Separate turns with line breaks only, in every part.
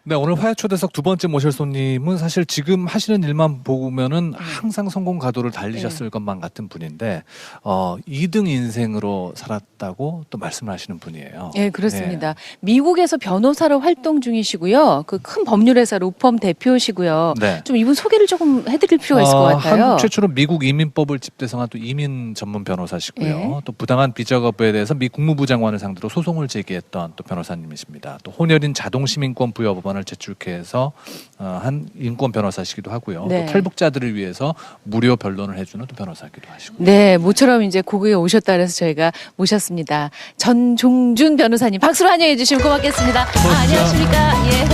네, 오늘 화요초대석 두 번째 모실 손님은 사실 지금 하시는 일만 보면은 항상 성공 가도를 달리셨을 것만 같은 분인데 2등 인생으로 살았다고 또 말씀을 하시는 분이에요.
네, 그렇습니다. 미국에서 변호사로 활동 중이시고요. 그 큰 법률회사 로펌 대표시고요.
네.
좀 이분 소개를 조금 해드릴 필요가 있을 것 같아요.
한국 최초로 미국 이민법을 집대성한 또 이민 전문 변호사시고요. 또 부당한 비자 거부에 대해서 미 국무부 장관을 상대로 소송을 제기했던 또 변호사님이십니다. 또 혼혈인 자동시민권 부여 법안을 제출해서 한 인권 변호사시기도 하고요.
네.
또 탈북자들을 위해서 무료 변론을 해주는 또 변호사이기도 하시고.
네, 모처럼 이제 고국에 오셨다 그래서 저희가 모셨습니다. 전종준 변호사님 박수로 환영해 주시면 고맙겠습니다. 안녕하십니까? 예.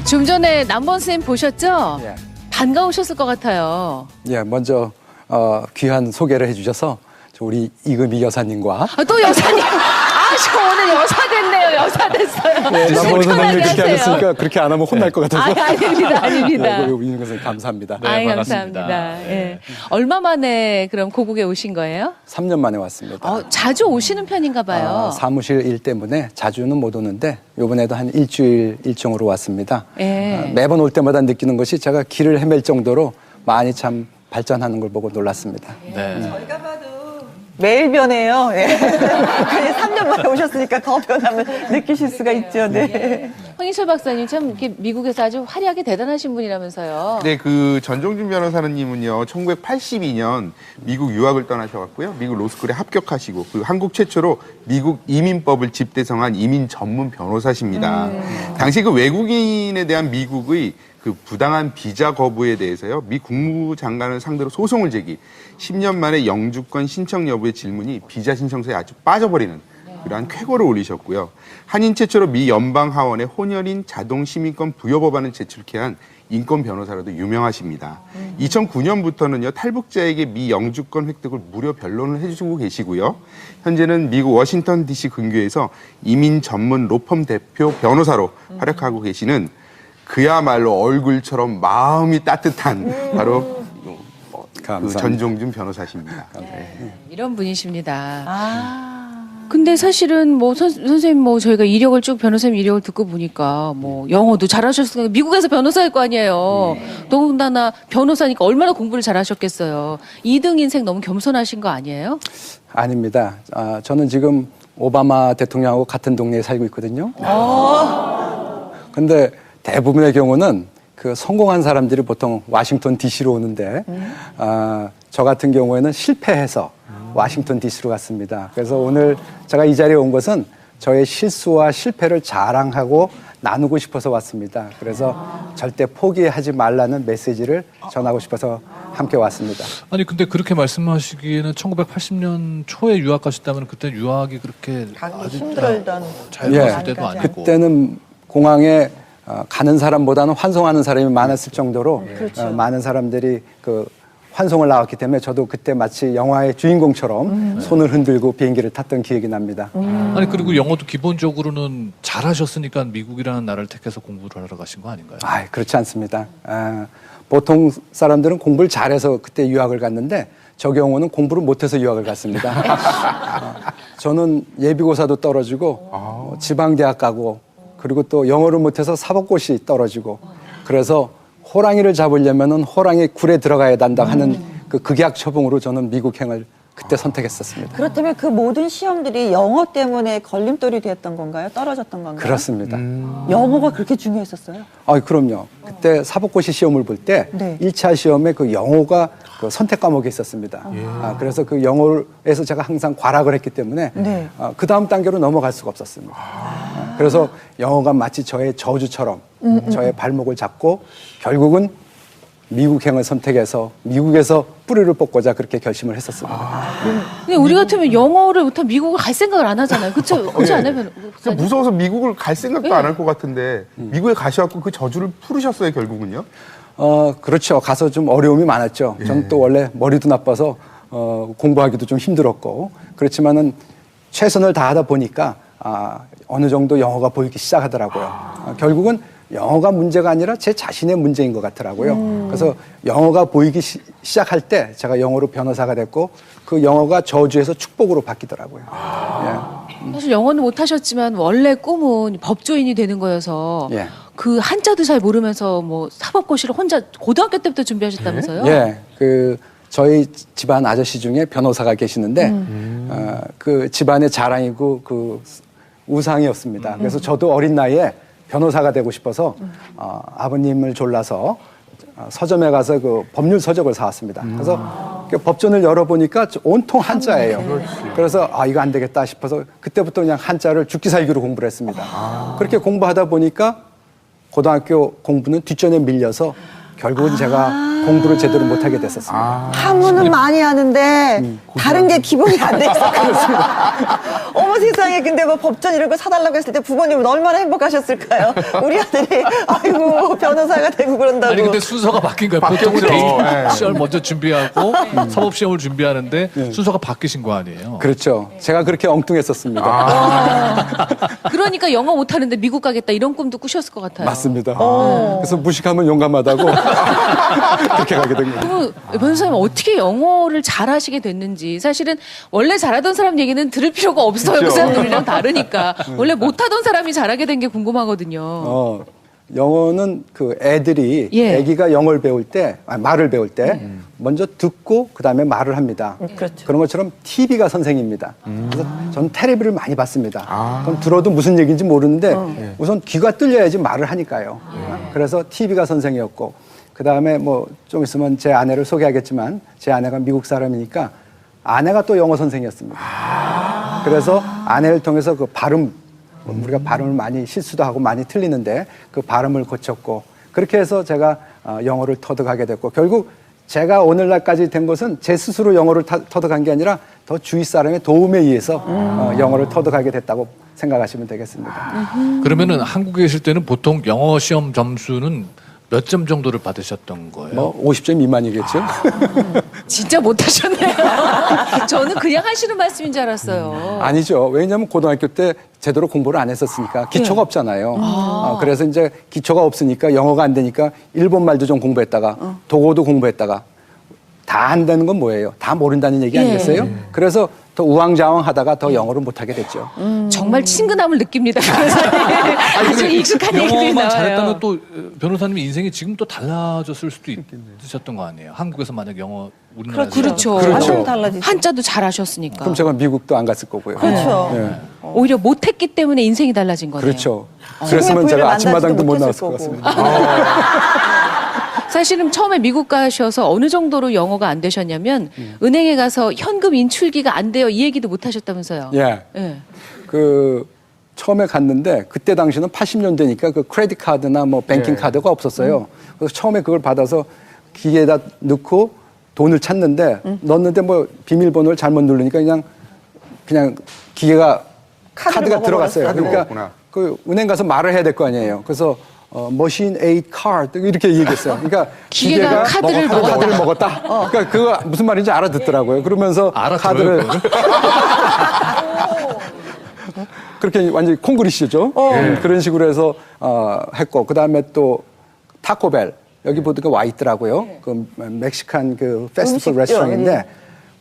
좀 전에 남번 쌤 보셨죠?
예.
반가우셨을 것 같아요.
예, 먼저 귀한 소개를 해주셔서 우리 이금희 여사님과
아, 또 여사님. 저 오늘 여사 됐네요. 여사 됐어요.
남원 선생님이
편하게
그렇게
하세요.
하셨으니까 그렇게 안 하면 혼날 것 같아서.
아닙니다. 아닙니다.
이금희 선생님 감사합니다.
네,
아이,
반갑습니다.
감사합니다. 예. 얼마 만에 그럼 고국에 오신 거예요?
3년 만에 왔습니다.
자주 오시는 편인가 봐요.
사무실 일 때문에 자주는 못 오는데 이번에도 한 일주일 일정으로 왔습니다.
예.
매번 올 때마다 느끼는 것이 제가 길을 헤맬 정도로 많이 참 발전하는 걸 보고 놀랐습니다.
네.
저희가 봐도 매일 변해요. 예. 3년 만에 오셨으니까 더 변함을 느끼실 수가 있죠. 네.
황인철 박사님 참 이렇게 미국에서 아주 화려하게 대단하신 분이라면서요.
네, 그 전종준 변호사님은요, 1982년 미국 유학을 떠나셔갖고요, 미국 로스쿨에 합격하시고, 그 한국 최초로 미국 이민법을 집대성한 이민 전문 변호사십니다. 당시 그 외국인에 대한 미국의 그 부당한 비자 거부에 대해서요, 미 국무부 장관을 상대로 소송을 제기, 10년 만에 영주권 신청 여부의 질문이 비자 신청서에 아주 빠져버리는 그러한 쾌거를 올리셨고요. 한인 최초로 미 연방 하원에 혼혈인 자동 시민권 부여 법안을 제출케 한 인권 변호사로도 유명하십니다. 2009년부터는요, 탈북자에게 미 영주권 획득을 무료 변론을 해주고 계시고요. 현재는 미국 워싱턴 DC 근교에서 이민 전문 로펌 대표 변호사로 활약하고 계시는 그야말로 얼굴처럼 마음이 따뜻한 바로 그
감사합니다.
전종준 변호사십니다.
이런 분이십니다. 근데 사실은 뭐 선생님 뭐 저희가 이력을 쭉 변호사님 이력을 듣고 보니까 뭐 영어도 잘하셨으니까 미국에서 변호사일 거 아니에요. 더군다나 변호사니까 얼마나 공부를 잘하셨겠어요. 2등 인생 너무 겸손하신 거 아니에요?
아닙니다. 저는 지금 오바마 대통령하고 같은 동네에 살고 있거든요. 근데 대부분의 경우는 그 성공한 사람들이 보통 워싱턴 DC로 오는데 저 같은 경우에는 실패해서 워싱턴 DC로 갔습니다. 그래서 오늘 제가 이 자리에 온 것은 저의 실수와 실패를 자랑하고 나누고 싶어서 왔습니다. 그래서 절대 포기하지 말라는 메시지를 전하고 싶어서 함께 왔습니다.
아니 근데 그렇게 말씀하시기에는 1980년 초에 유학 가셨다면 그때 유학이 그렇게
가기 힘들던
자유로웠을 때도 아니고.
그때는 공항에 가는 사람보다는 환송하는 사람이 많았을 정도로 많은 사람들이 그 환송을 나왔기 때문에 저도 그때 마치 영화의 주인공처럼 손을 흔들고 비행기를 탔던 기억이 납니다.
아니 그리고 영어도 기본적으로는 잘하셨으니까 미국이라는 나라를 택해서 공부를 하러 가신 거 아닌가요?
그렇지 않습니다. 보통 사람들은 공부를 잘해서 그때 유학을 갔는데 저 경우는 공부를 못해서 유학을 갔습니다. 저는 예비고사도 떨어지고 지방대학 가고 그리고 또 영어를 못해서 사법고시 떨어지고 그래서 호랑이를 잡으려면은 호랑이 굴에 들어가야 한다 하는 그 극약 처방으로 저는 미국행을 그때 선택했었습니다.
그렇다면 그 모든 시험들이 영어 때문에 걸림돌이 되었던 건가요? 떨어졌던 건가요?
그렇습니다.
영어가 그렇게 중요했었어요?
그럼요. 그때 사법고시 시험을 볼 때
네.
1차 시험에 그 영어가 그 선택 과목이 있었습니다. 그래서 그 영어에서 제가 항상 과락을 했기 때문에
네.
그 다음 단계로 넘어갈 수가 없었습니다. 그래서 영어가 마치 저의 저주처럼 저의 발목을 잡고 결국은 미국행을 선택해서 미국에서 뿌리를 뽑고자 그렇게 결심을 했었습니다.
근데 우리 같으면 영어를 못하면 미국을 갈 생각을 안 하잖아요. 그렇죠? 그렇지 않아요?
그냥 무서워서 미국을 갈 생각도 안 할 것 같은데 미국에 가셔갖고 그 저주를 풀으셨어요, 결국은요?
그렇죠. 가서 좀 어려움이 많았죠. 저는 또 원래 머리도 나빠서 공부하기도 좀 힘들었고 그렇지만은 최선을 다하다 보니까 어느 정도 영어가 보이기 시작하더라고요. 결국은 영어가 문제가 아니라 제 자신의 문제인 것 같더라고요. 그래서 영어가 보이기 시작할 때 제가 영어로 변호사가 됐고 그 영어가 저주에서 축복으로 바뀌더라고요. 예.
사실 영어는 못하셨지만 원래 꿈은 법조인이 되는 거여서
예.
그 한자도 잘 모르면서 뭐 사법고시를 혼자 고등학교 때부터 준비하셨다면서요?
예, 그 저희 집안 아저씨 중에 변호사가 계시는데 그 집안의 자랑이고 그 우상이었습니다. 그래서 저도 어린 나이에 변호사가 되고 싶어서 아버님을 졸라서 서점에 가서 그 법률 서적을 사왔습니다. 그래서 그 법전을 열어보니까 온통 한자예요. 그래서 이거 안 되겠다 싶어서 그때부터 그냥 한자를 죽기 살기로 공부를 했습니다. 그렇게 공부하다 보니까 고등학교 공부는 뒷전에 밀려서 결국은 제가 공부를 제대로 못하게 됐었습니다.
한문은 많이 하는데 다른 게 기본이 안 돼 있어. 어머 세상에. 근데 뭐 법전 이런 거 사달라고 했을 때 부모님은 얼마나 행복하셨을까요? 우리 아들이 아이고 변호사가 되고 그런다고.
아니 근데 순서가 바뀐 거예요. 보통은 개인 시험을 먼저 준비하고 사법 시험을 준비하는데 순서가 바뀌신 거 아니에요?
그렇죠. 제가 그렇게 엉뚱했었습니다.
그러니까 영어 못하는데 미국 가겠다 이런 꿈도 꾸셨을 것 같아요.
맞습니다. 그래서 무식하면 용감하다고 그렇게 가게 된 거예요.
그럼 변호사님 어떻게 영어를 잘하시게 됐는지. 사실은 원래 잘하던 사람 얘기는 들을 필요가 없어요. 그 사람들이랑 다르니까. 원래 못하던 사람이 잘하게 된 게 궁금하거든요.
영어는 그 애들이
예.
애기가 영어를 배울 때 말을 배울 때 먼저 듣고 그다음에 말을 합니다.
그렇죠.
그런 것처럼 TV가 선생입니다. 그래서 저는 텔레비를 많이 봤습니다. 그럼 들어도 무슨 얘기인지 모르는데 우선 귀가 뚫려야지 말을 하니까요. 그래서 TV가 선생이었고 그다음에 뭐 좀 있으면 제 아내를 소개하겠지만 제 아내가 미국 사람이니까 아내가 또 영어 선생이었습니다. 그래서 아내를 통해서 그 발음 우리가 발음을 많이 실수도 하고 많이 틀리는데 그 발음을 고쳤고 그렇게 해서 제가 영어를 터득하게 됐고 결국 제가 오늘날까지 된 것은 제 스스로 영어를 터득한 게 아니라 더 주위 사람의 도움에 의해서 영어를 터득하게 됐다고 생각하시면 되겠습니다.
그러면은 한국에 계실 때는 보통 영어 시험 점수는 몇 점 정도를 받으셨던 거예요?
뭐 50점 미만이겠죠.
진짜 못하셨네요. 저는 그냥 하시는 말씀인 줄 알았어요.
아니죠. 왜냐하면 고등학교 때 제대로 공부를 안 했었으니까 기초가 없잖아요. 그래서 이제 기초가 없으니까 영어가 안 되니까 일본 말도 좀 공부했다가 독어도 공부했다가 다 한다는 건 뭐예요? 다 모른다는 얘기 아니겠어요? 그래서 더 우왕좌왕하다가 더 영어를 못하게 됐죠.
정말 친근함을 느낍니다. 변호사님. 아주 익숙한 얘기들이
영어만
나와요.
잘했다면 또 변호사님 인생이 지금 또 달라졌을 수도 있으셨던 거 아니에요? 한국에서 만약 영어 우리나라에서
그렇죠.
완전 달라지죠.
한자도 잘하셨으니까.
그럼 제가 미국도 안 갔을 거고요.
그렇죠.
네.
오히려 못했기 때문에 인생이 달라진 거네요.
그렇죠. 그랬으면 제가 아침마당도 못 나왔을 것
거고.
같습니다.
사실은 처음에 미국 가셔서 어느 정도로 영어가 안 되셨냐면 은행에 가서 현금 인출기가 안 돼요. 이 얘기도 못 하셨다면서요.
예.
예.
그 처음에 갔는데 그때 당시는 80년대니까 그 크레딧 카드나 뭐 뱅킹 카드가 없었어요. 그래서 처음에 그걸 받아서 기계에다 넣고 돈을 찾는데 넣었는데 뭐 비밀번호를 잘못 누르니까 그냥 기계가 카드가 들어갔어요. 그러니까
먹었구나.
그 은행 가서 말을 해야 될 거 아니에요. 그래서 머신 에잇 카드 이렇게 얘기했어요. 그러니까
기계가 카드를
먹었다. 그러니까 그거 무슨 말인지 알아듣더라고요. 그러면서
알아들어요,
카드를 그렇게 완전히 콩그리시죠. 그런 식으로 해서 했고 그다음에 또 타코벨 여기 보니까 와 있더라고요. 그 멕시칸 그 페스티벌 레스토랑인데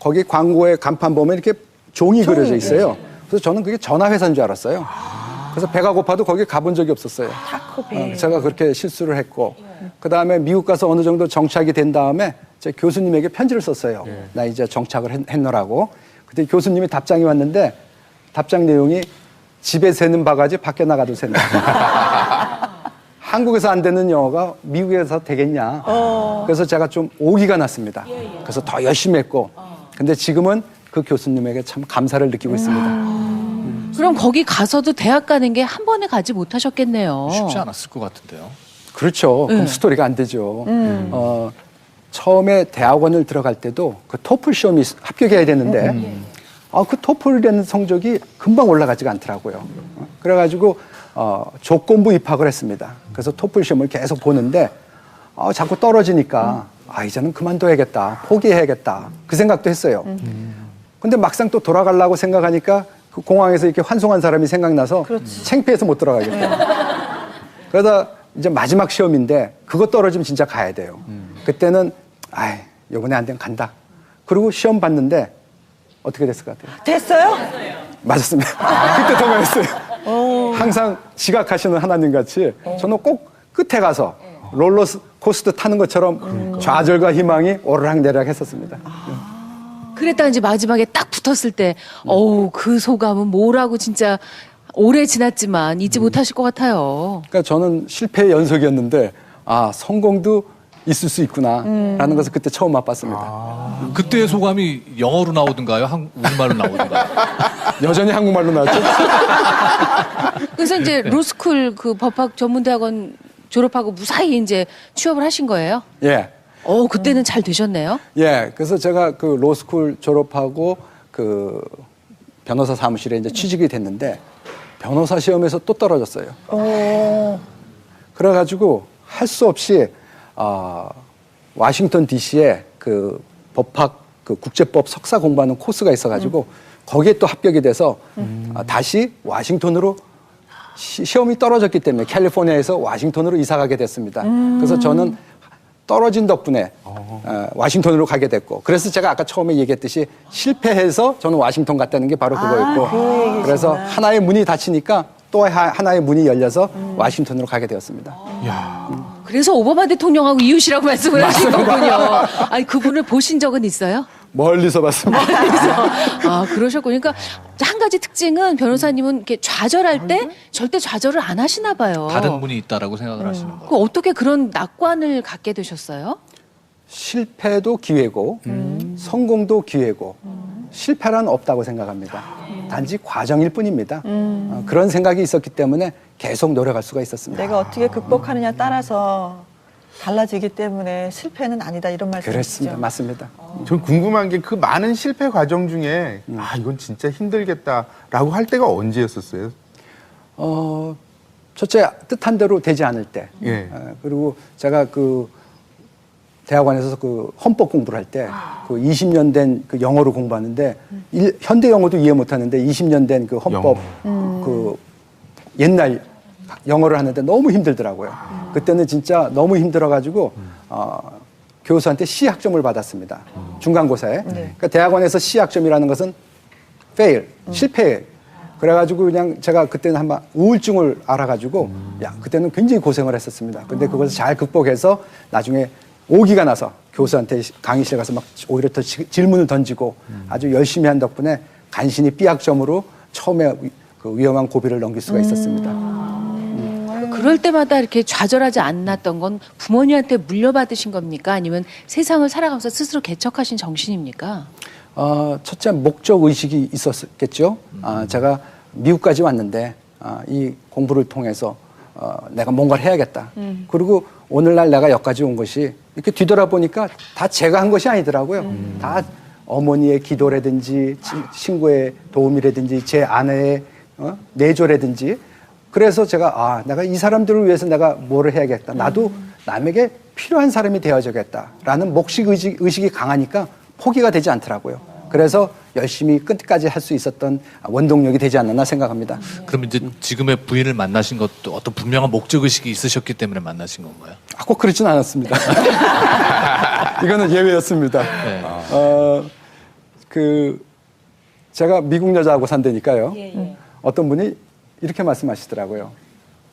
거기 광고에 간판 보면 이렇게 종이 그려져 있어요. 그래서 저는 그게 전화 회사인 줄 알았어요. 그래서 배가 고파도 거기 가본 적이 없었어요.
타코벨.
제가 그렇게 실수를 했고 그다음에 미국 가서 어느 정도 정착이 된 다음에 제 교수님에게 편지를 썼어요. 나 이제 정착을 했노라고. 그때 교수님이 답장이 왔는데 답장 내용이 집에 새는 바가지 밖에 나가도 샌다. 한국에서 안 되는 영어가 미국에서 되겠냐. 그래서 제가 좀 오기가 났습니다. 그래서 더 열심히 했고 근데 지금은 그 교수님에게 참 감사를 느끼고 있습니다.
그럼 거기 가서도 대학 가는 게 한 번에 가지 못하셨겠네요.
쉽지 않았을 것 같은데요.
그렇죠. 그럼 스토리가 안 되죠. 처음에 대학원을 들어갈 때도 그 토플 시험이 합격해야 되는데 그 토플이라는 성적이 금방 올라가지가 않더라고요. 그래가지고 조건부 입학을 했습니다. 그래서 토플 시험을 계속 보는데 자꾸 떨어지니까 이제는 그만둬야겠다. 포기해야겠다. 그 생각도 했어요. 근데 막상 또 돌아가려고 생각하니까 그 공항에서 이렇게 환송한 사람이 생각나서 창피해서 못 돌아가겠다. 그러다 이제 마지막 시험인데 그거 떨어지면 진짜 가야 돼요. 그때는 이번에 안 되면 간다. 그리고 시험 봤는데 어떻게 됐을 것 같아요?
됐어요?
맞았습니다. 그때 통화했어요. 항상 지각하시는 하나님 같이 저는 꼭 끝에 가서 롤러 코스터 타는 것처럼 좌절과 희망이 오르락내리락 했었습니다.
그랬다가 이제 마지막에 딱 붙었을 때, 어우, 그 소감은 뭐라고 진짜 오래 지났지만 잊지 못하실 것 같아요.
그러니까 저는 실패의 연속이었는데 아 성공도 있을 수 있구나라는 것을 그때 처음 맛봤습니다.
그때의 소감이 영어로 나오든가요? 우리말로 나오든가요?
여전히 한국말로 나왔죠.
그래서 이제 로스쿨 그 법학 전문대학원 졸업하고 무사히 이제 취업을 하신 거예요?
예.
그때는 잘 되셨네요?
예. 그래서 제가 그 로스쿨 졸업하고 그 변호사 사무실에 이제 취직이 됐는데 변호사 시험에서 또 떨어졌어요. 그래가지고 할 수 없이 워싱턴 D.C.에 그 법학 그 국제법 석사 공부하는 코스가 있어가지고 거기에 또 합격이 돼서 다시 워싱턴으로 시험이 떨어졌기 때문에 캘리포니아에서 워싱턴으로 이사 가게 됐습니다. 그래서 저는 떨어진 덕분에 워싱턴으로 가게 됐고 그래서 제가 아까 처음에 얘기했듯이 실패해서 저는 워싱턴 갔다는 게 바로 그거였고 그래서 하나의 문이 닫히니까 또 하나의 문이 열려서 워싱턴으로 가게 되었습니다.
그래서 오바마 대통령하고 이웃이라고 말씀을 하신 거군요. 아니, 그분을 보신 적은 있어요?
멀리서 봤습니다.
그러셨군요. 그러니까 한 가지 특징은 변호사님은 이렇게 좌절할 때 절대 좌절을 안 하시나 봐요.
다른 문이 있다라고 생각을 하시는 거예요.
그 어떻게 그런 낙관을 갖게 되셨어요?
실패도 기회고 성공도 기회고 실패란 없다고 생각합니다. 단지 과정일 뿐입니다. 그런 생각이 있었기 때문에 계속 노력할 수가 있었습니다.
내가 어떻게 극복하느냐 따라서 달라지기 때문에 실패는 아니다 이런 말씀이시죠?
그렇습니다. 맞습니다.
전 궁금한 게 그 많은 실패 과정 중에 이건 진짜 힘들겠다라고 할 때가 언제였었어요?
첫째 뜻한 대로 되지 않을 때
예.
그리고 제가 그 대학원에서 그 헌법 공부를 할 때 그 20년 된 그 영어를 공부하는데 현대 영어도 이해 못하는데 20년 된 그 헌법 그 옛날 영어를 하는데 너무 힘들더라고요. 그때는 진짜 너무 힘들어가지고 교수한테 C학점을 받았습니다. 중간고사에. 그러니까 대학원에서 C학점이라는 것은 fail, 실패예요. 그래가지고 그냥 제가 그때는 한번 우울증을 알아가지고 그때는 굉장히 고생을 했었습니다. 근데 그것을 잘 극복해서 나중에 오기가 나서 교수한테 강의실 가서 막 오히려 더 질문을 던지고 아주 열심히 한 덕분에 간신히 B학점으로 처음에 그 위험한 고비를 넘길 수가 있었습니다.
그럴 때마다 이렇게 좌절하지 않았던 건 부모님한테 물려받으신 겁니까? 아니면 세상을 살아가면서 스스로 개척하신 정신입니까?
첫째 목적 의식이 있었겠죠. 제가 미국까지 왔는데 이 공부를 통해서 내가 뭔가를 해야겠다. 그리고 오늘날 내가 여기까지 온 것이 이렇게 뒤돌아보니까 다 제가 한 것이 아니더라고요. 다 어머니의 기도라든지 친구의 도움이라든지 제 아내의 내조라든지 그래서 제가 내가 이 사람들을 위해서 내가 뭐를 해야겠다. 나도 남에게 필요한 사람이 되어야겠다라는 몫식 의식이 강하니까 포기가 되지 않더라고요. 그래서 열심히 끝까지 할 수 있었던 원동력이 되지 않았나 생각합니다.
그럼 이제 지금의 부인을 만나신 것도 어떤 분명한 목적의식이 있으셨기 때문에 만나신 건가요?
꼭 그렇진 않았습니다. 이거는 예외였습니다.
네.
제가 미국 여자하고 산다니까요. 어떤 분이 이렇게 말씀하시더라고요.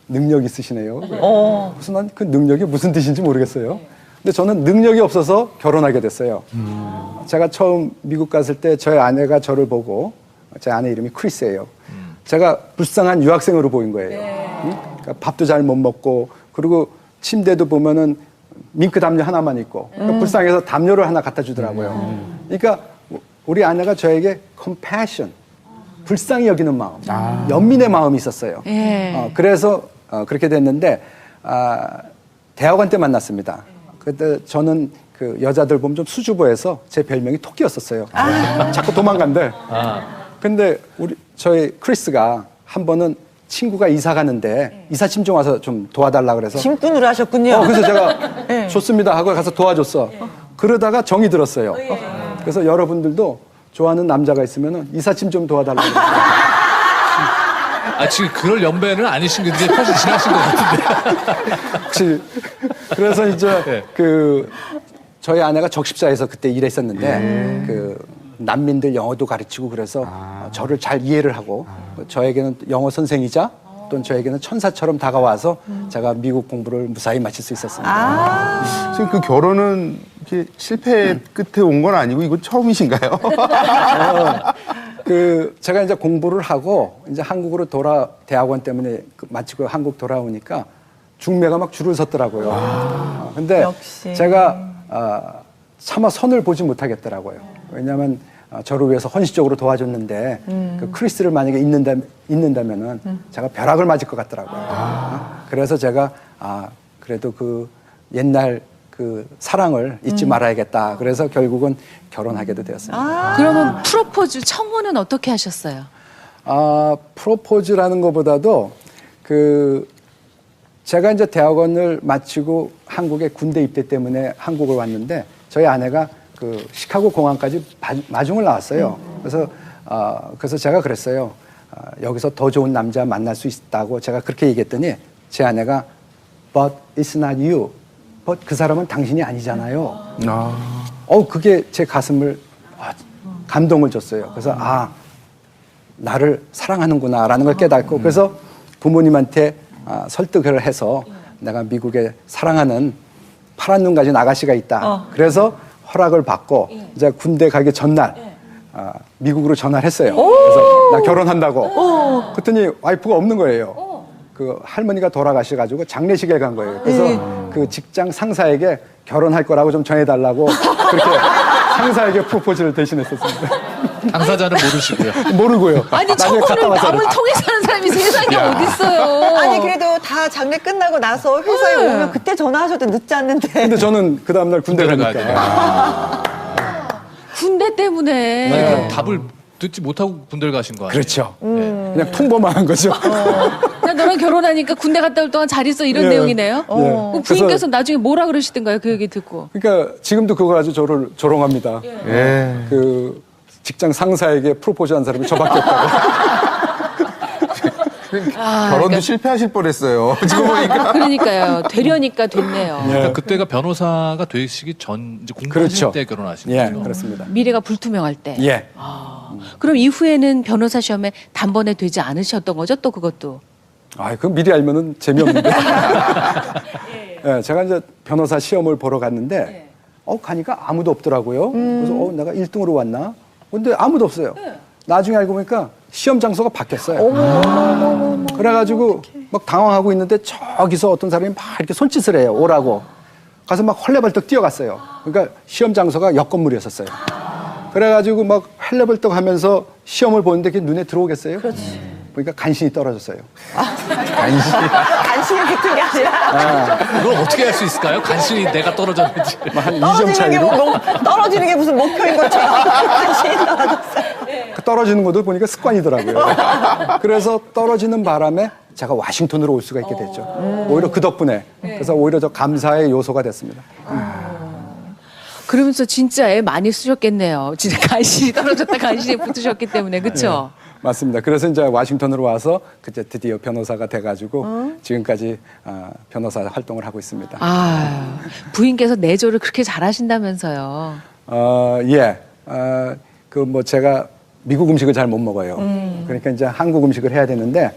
능력 있으시네요. 그래서 난 그 능력이 무슨 뜻인지 모르겠어요. 근데 저는 능력이 없어서 결혼하게 됐어요. 제가 처음 미국 갔을 때 저희 아내가 저를 보고 제 아내 이름이 크리스예요. 제가 불쌍한 유학생으로 보인 거예요. 그러니까 밥도 잘 못 먹고 그리고 침대도 보면은 밍크 담요 하나만 있고 그러니까 불쌍해서 담요를 하나 갖다 주더라고요. 그러니까 우리 아내가 저에게 compassion, 불쌍히 여기는 마음, 연민의 마음이 있었어요. 그래서 그렇게 됐는데 대학원 때 만났습니다. 그때 저는 그 여자들 보면 좀 수줍어해서 제 별명이 토끼였었어요. 자꾸 도망간대. 근데 저희 크리스가 한 번은 친구가 이사 가는데 이삿짐 좀 와서 좀 도와달라 그래서
짐꾼으로 하셨군요.
그래서 제가 좋습니다 하고 가서 도와줬어. 그러다가 정이 들었어요. 그래서 여러분들도 좋아하는 남자가 있으면 이삿짐 좀 도와달라고.
지금 그럴 연배는 아니신 게 이제 훨씬 지나신 것 같은데.
혹시 그래서 이제 저희 아내가 적십사에서 그때 일했었는데 난민들 영어도 가르치고 그래서 저를 잘 이해를 하고 저에게는 영어 선생이자 또는 저에게는 천사처럼 다가와서 제가 미국 공부를 무사히 마칠 수 있었습니다.
선생님 그 결혼은 이렇게 실패 끝에 온 건 아니고 이거 처음이신가요?
제가 이제 공부를 하고 이제 한국으로 대학원 때문에 마치고 한국 돌아오니까 중매가 막 줄을 섰더라고요. 근데
역시.
제가 차마 선을 보지 못하겠더라고요. 왜냐하면 저를 위해서 헌신적으로 도와줬는데 그 크리스를 만약에 잊는다면은 제가 벼락을 맞을 것 같더라고요. 그래서 제가 그래도 그 옛날 그 사랑을 잊지 말아야겠다. 그래서 결국은 결혼하게도 되었습니다.
그러면 프로포즈 청혼은 어떻게 하셨어요?
프로포즈라는 것보다도 제가 이제 대학원을 마치고 한국에 군대 입대 때문에 한국을 왔는데 저희 아내가 그 시카고 공항까지 마중을 나왔어요. 그래서 제가 그랬어요. 여기서 더 좋은 남자 만날 수 있다고 제가 그렇게 얘기했더니 제 아내가 But it's not you. But 그 사람은 당신이 아니잖아요. 그게 제 가슴을 감동을 줬어요. 그래서 나를 사랑하는구나라는 걸 깨닫고 그래서 부모님한테 설득을 해서 내가 미국에 사랑하는 파란 눈 가진 아가씨가 있다. 그래서 허락을 받고 이제 군대 가기 전날 미국으로 전화를 했어요. 그래서 나 결혼한다고. 그랬더니 와이프가 없는 거예요. 그 할머니가 돌아가셔가지고 장례식에 간 거예요. 그래서 그 직장 상사에게 결혼할 거라고 좀 전해달라고 그렇게 상사에게 프로포즈를 대신했었습니다.
당사자는 모르시고요.
모르고요.
아니
나중에 갔다
청혼을
와서
남을 통해 사는 사람이 세상에 어딨어요.
아니 그래도 다 장례 끝나고 나서 회사에 오면 그때 전화하셔도 늦지 않는데.
근데 저는 그 다음날 군대
군대를
가니까.
가야
군대 때문에.
아니, 그럼 답을 듣지 못하고 군대를 가신 거 아니에요?
그렇죠.
네.
그냥 통보만 한 거죠.
나 너랑 결혼하니까 군대 갔다 올 동안 잘 있어 이런
예.
내용이네요. 그 부인께서
그래서-
나중에 뭐라 그러시던가요? 그 얘기 듣고.
그러니까 지금도 그거 가지고 저를 조롱합니다.
예.
그 직장 상사에게 프로포즈 한 사람이 저밖에 없다고.
결혼도 실패하실 뻔했어요. 지금 보니까.
그러니까요. 되려니까 됐네요.
그러니까 그때가 변호사가 되시기 전 이제 공부하실
그렇죠.
때 결혼하신
예,
거죠.
그렇습니다.
미래가 불투명할 때.
예.
그럼 이후에는 변호사 시험에 단번에 되지 않으셨던 거죠? 또 그것도.
그거 미리 알면은 재미없는데. 예, 제가 이제 변호사 시험을 보러 갔는데, 가니까 아무도 없더라고요. 그래서, 내가 1등으로 왔나? 근데 아무도 없어요. 나중에 알고 보니까 시험 장소가 바뀌었어요. 그래가지고 막 당황하고 있는데 저기서 어떤 사람이 막 이렇게 손짓을 해요. 오라고. 가서 막 헐레벌떡 뛰어갔어요. 그러니까 시험 장소가 옆 건물이었었어요. 그래가지고 막 헐레벌떡 하면서 시험을 보는데 그게 눈에 들어오겠어요? 그렇지. 그러니까 간신히 떨어졌어요.
간신히 붙은 게 아니라
그걸 어떻게 할 수 있을까요? 간신히 내가 떨어졌는지.
한 2점
떨어지는 게
차이로.
떨어지는 게 무슨 목표인 것처럼 간신히 떨어졌어요.
그 떨어지는 것도 보니까 습관이더라고요. 그래서 떨어지는 바람에 제가 와싱턴으로 올 수가 있게 됐죠. 오히려 그 덕분에. 그래서 오히려 저 감사의 요소가 됐습니다.
그러면서 진짜 애 많이 쓰셨겠네요. 진짜 간신히 떨어졌다 간신히 붙으셨기 때문에. 그렇죠?
맞습니다. 그래서 이제 와싱턴으로 와서 그때 드디어 변호사가 돼가지고 지금까지 변호사 활동을 하고 있습니다.
부인께서 내조를 그렇게 잘하신다면서요.
예. 그 뭐 제가 미국 음식을 잘 못 먹어요. 그러니까 이제 한국 음식을 해야 되는데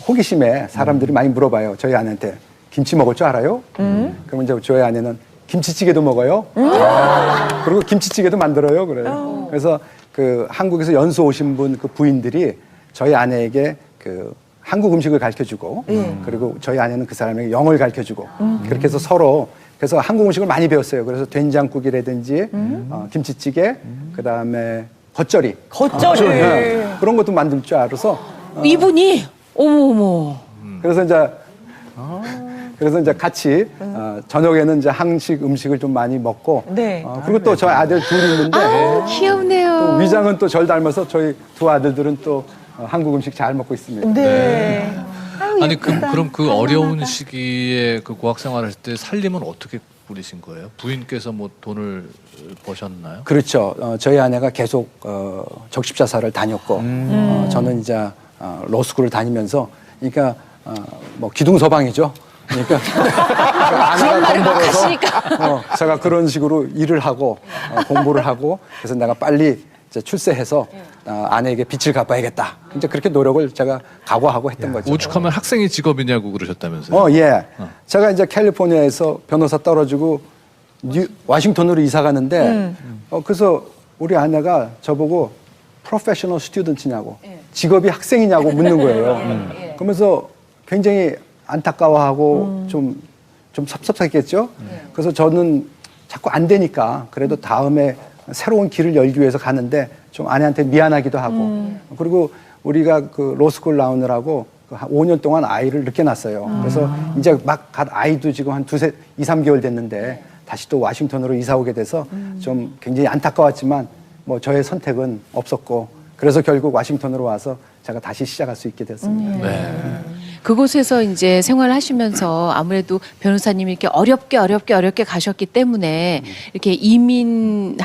호기심에 사람들이 많이 물어봐요. 저희 아내한테 김치 먹을 줄 알아요? 그러면 이제 저희 아내는 김치찌개도 먹어요. 그리고 김치찌개도 만들어요. 그래요. 그래서 그 한국에서 연수 오신 분 그 부인들이 저희 아내에게 그 한국 음식을 가르쳐주고 그리고 저희 아내는 그 사람에게 영어를 가르쳐주고 그렇게 해서 서로 그래서 한국 음식을 많이 배웠어요. 그래서 된장국이라든지 김치찌개, 그 다음에 겉절이. 네. 그런 것도 만들 줄 알아서
이분이 어머어머.
그래서 이제 같이 저녁에는 이제 한식 음식을 좀 많이 먹고
네.
그리고 또 저희 아들 둘이 있는데
귀엽네요.
또 위장은 또 절 닮아서 저희 두 아들들은 또 한국 음식 잘 먹고 있습니다.
네.
아니 그럼 그 어려운 시기에 그 고학 생활할 때 살림은 어떻게 꾸리신 거예요? 부인께서 뭐 돈을 버셨나요?
그렇죠. 저희 아내가 계속 적십자사를 다녔고 저는 이제 로스쿨을 다니면서 그러니까 뭐 기둥서방이죠. 그러니까
그런 말을 막 하시니까.
제가 그런 식으로 일을 하고 공부를 하고 그래서 내가 빨리 이제 출세해서 아내에게 빚을 갚아야겠다. 이제 그렇게 노력을 제가 각오하고 했던 거죠.
오죽하면 학생이 직업이냐고 그러셨다면서요?
예. 제가 이제 캘리포니아에서 변호사 떨어지고 워싱턴으로 이사 가는데 그래서 우리 아내가 저보고 프로페셔널 스튜던트냐고 직업이 학생이냐고 묻는 거예요. 그러면서 굉장히 안타까워하고 좀 섭섭했겠죠. 그래서 저는 자꾸 안 되니까 그래도 다음에 새로운 길을 열기 위해서 가는데 좀 아내한테 미안하기도 하고 그리고 우리가 그 로스쿨 나오느라고 한 5년 동안 아이를 늦게 낳았어요. 그래서 이제 막 갓 아이도 지금 한 2, 3개월 됐는데 다시 또 워싱턴으로 이사 오게 돼서 좀 굉장히 안타까웠지만 뭐 저의 선택은 없었고 그래서 결국 워싱턴으로 와서 제가 다시 시작할 수 있게 됐습니다.
네.
그곳에서 이제 생활하시면서 아무래도 변호사님이 이렇게 어렵게 가셨기 때문에 이렇게 이민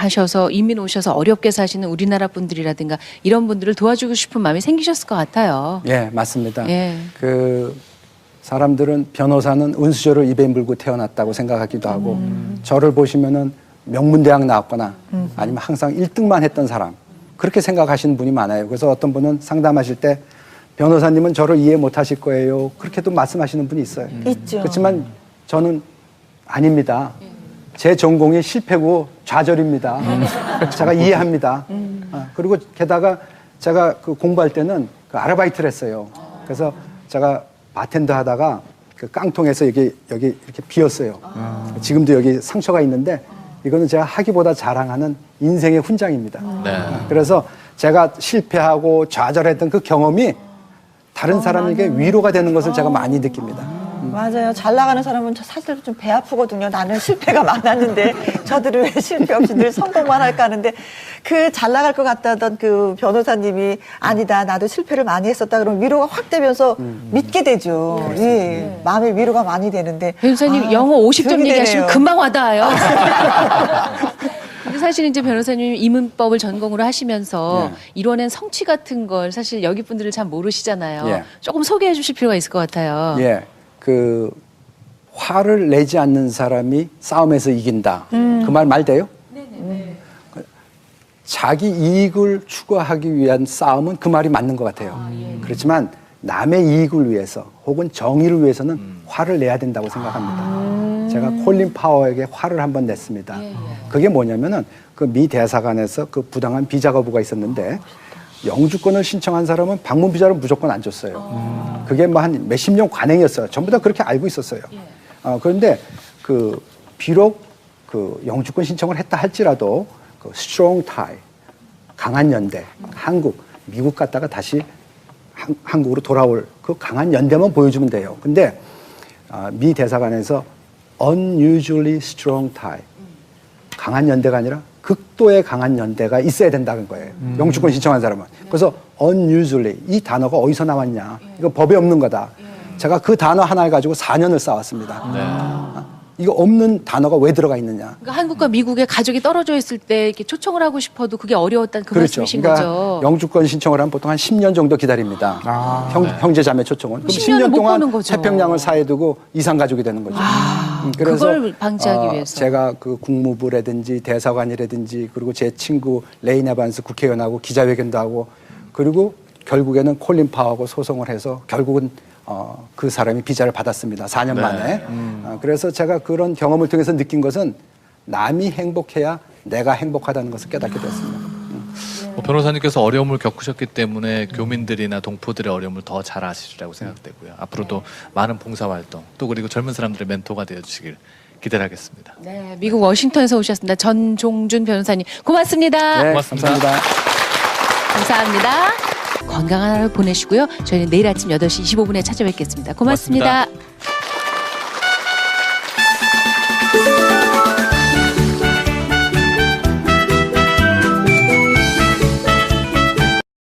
오셔서 어렵게 사시는 우리나라 분들이라든가 이런 분들을 도와주고 싶은 마음이 생기셨을 것 같아요.
예, 맞습니다.
예.
그 사람들은 변호사는 은수저를 입에 물고 태어났다고 생각하기도 하고 저를 보시면은 명문대학 나왔거나 아니면 항상 1등만 했던 사람 그렇게 생각하시는 분이 많아요. 그래서 어떤 분은 상담하실 때 변호사님은 저를 이해 못 하실 거예요. 그렇게도 말씀하시는 분이 있어요.
있죠.
그렇지만 저는 아닙니다. 제 전공이 실패고 좌절입니다. 제가 이해합니다. 그리고 게다가 제가 그 공부할 때는 그 아르바이트를 했어요. 그래서 제가 바텐더 하다가 그 깡통에서 여기 이렇게 비었어요. 지금도 여기 상처가 있는데 이거는 제가 하기보다 자랑하는 인생의 훈장입니다.
네.
그래서 제가 실패하고 좌절했던 그 경험이 다른 사람에게 위로가 되는 것을 제가 많이 느낍니다.
맞아요. 잘 나가는 사람은 사실 좀 배 아프거든요. 나는 실패가 많았는데 저들은 왜 실패 없이 늘 성공만 할까 하는데 그 잘 나갈 것 같다던 그 변호사님이 아니다. 나도 실패를 많이 했었다. 그러면 위로가 확 되면서 믿게 되죠. 예. 마음의 위로가 많이 되는데.
변호사님 영어 50점
그러게
얘기하시면
되네요.
금방 와닿아요. 근데 사실 이제 변호사님 이문법을 전공으로 하시면서 이뤄낸 성취 같은 걸 사실 여기 분들을 잘 모르시잖아요.
예. 조금
소개해 주실 필요가 있을 것 같아요.
예, 그 화를 내지 않는 사람이 싸움에서 이긴다. 그 말 돼요? 자기 이익을 추구하기 위한 싸움은 그 말이 맞는 것 같아요. 그렇지만 남의 이익을 위해서 혹은 정의를 위해서는 화를 내야 된다고 생각합니다. 제가 콜린 파워에게 화를 한번 냈습니다. 그게 뭐냐면은 그 미 대사관에서 그 부당한 비자 거부가 있었는데 영주권을 신청한 사람은 방문 비자를 무조건 안 줬어요. 그게 뭐 한 몇십 년 관행이었어요. 전부 다 그렇게 알고 있었어요. 그런데 그 비록 그 영주권 신청을 했다 할지라도 그 strong tie, 강한 연대, 한국, 미국 갔다가 다시 한국으로 돌아올 그 강한 연대만 보여주면 돼요. 근데 미 대사관에서 unusually strong tie, 강한 연대가 아니라 극도의 강한 연대가 있어야 된다는 거예요. 영주권 신청한 사람은. 그래서 unusually 이 단어가 어디서 나왔냐? 이거 법에 없는 거다. 제가 그 단어 하나를 가지고 4년을 싸웠습니다. 이거 없는 단어가 왜 들어가 있느냐?
그러니까 한국과 미국의 가족이 떨어져 있을 때 이렇게 초청을 하고 싶어도 그게 어려웠다는 그
그렇죠.
말씀이신
그러니까
거죠.
영주권 신청을 하면 보통 한 10년 정도 기다립니다. 형제 자매 초청은. 그럼
10년을
10년
못
동안
보는 거죠.
태평양을 사이에 두고 이상 가족이 되는 거죠.
그걸 방지하기 위해서.
제가 그 국무부라든지 대사관이라든지 그리고 제 친구 레인 에반스 국회의원하고 기자회견도 하고 그리고 결국에는 콜린 파워하고 소송을 해서 결국은 그 사람이 비자를 받았습니다. 4년 만에. 그래서 제가 그런 경험을 통해서 느낀 것은 남이 행복해야 내가 행복하다는 것을 깨닫게 됐습니다.
변호사님께서 어려움을 겪으셨기 때문에 교민들이나 동포들의 어려움을 더 잘 아시리라고 생각되고요. 앞으로도 많은 봉사활동 또 그리고 젊은 사람들의 멘토가 되어주시길 기대하겠습니다.
네, 미국 워싱턴에서 오셨습니다. 전종준 변호사님 고맙습니다.
네,
고맙습니다.
감사합니다.
감사합니다. 건강한 하루 보내시고요. 저희는 내일 아침 8시 25분에 찾아뵙겠습니다. 고맙습니다.